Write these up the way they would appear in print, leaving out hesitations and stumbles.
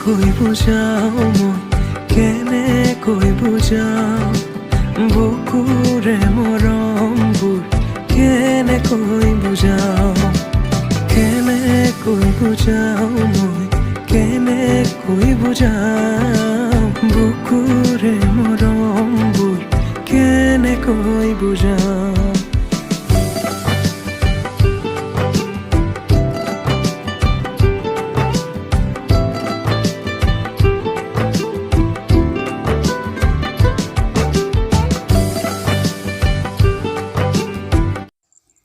কৈ বুজাও মই কেনেকৈ বুজাও বুকুৰে মৰমবোৰ কেনেকৈ বুজাও মই কেনেকৈ বুজাও বুকুৰে মৰমবোৰ কেনেকৈ বুজাও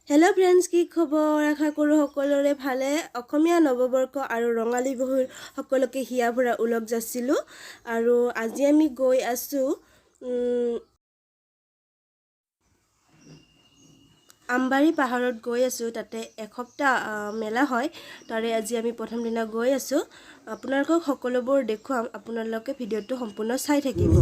হেল্ল' ফ্ৰেণ্ডছ, কি খবৰ? আশা কৰোঁ সকলোৰে ভালে। অসমীয়া নৱবৰ্ষ আৰু ৰঙালী বিহুৰ সকলোকে হিয়া ভৰা ওলগ যাচিলোঁ। আৰু আজি আমি গৈ আছোঁ আমবাৰী পাহাৰত গৈ আছোঁ। তাতে এসপ্তাহ মেলা হয়। তাৰে আজি আমি প্ৰথম দিনা গৈ আছোঁ। আপোনালোকক সকলোবোৰ দেখুৱাম। আপোনালোকে ভিডিঅ'টো সম্পূৰ্ণ চাই থাকিব।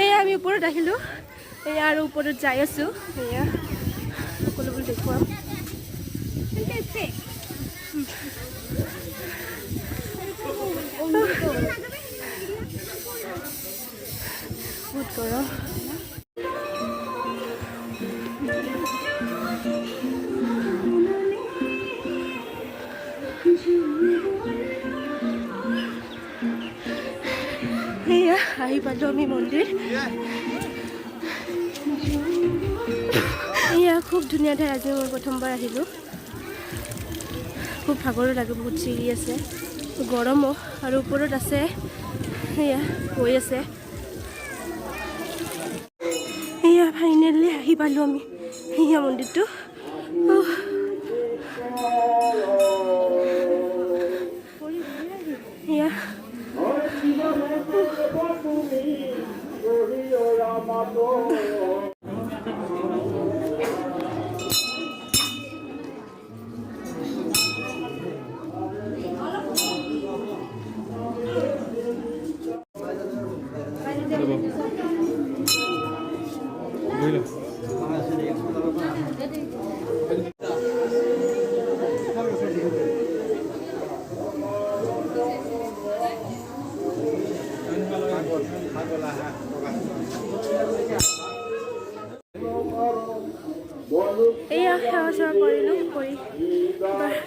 এয়া আমি ওপৰত আহিলোঁ। এয়া আৰু ওপৰত যাই আছোঁ। এয়া সকলোবোৰ দেখুৱাম। বহুত গৰম। এয়া আহি পালোঁ আমি মন্দিৰ। এয়া খুব ধুনীয়া ঠাই। আজি মই প্ৰথমবাৰ আহিলোঁ। খুব ভাগৰো লাগে, বহুত চিৰি আছে, গৰমো আৰু ওপৰত আছে। এয়া গৈ আছে। এয়া ফাইনেলি আহি পালোঁ আমি এয়া মন্দিৰটো। এয়া এয়া সেৱা চেৱা কৰিলোঁ। কৰি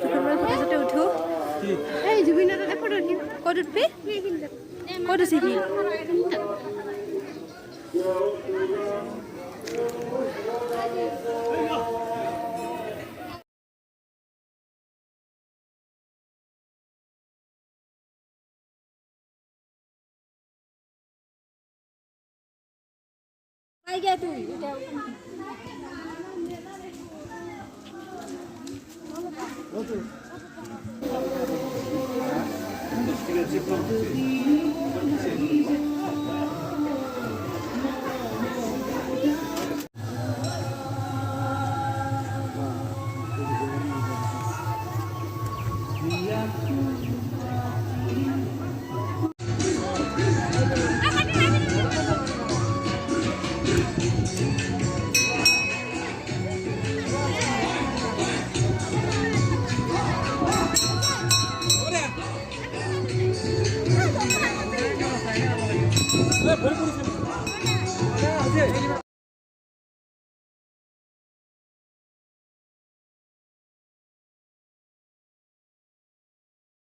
দুখনমান ফটো চটো উঠোঁ। এই জুবিন দাদাতে ফটো উঠিম। ক'ত উঠবি? ক'ত আছে সি?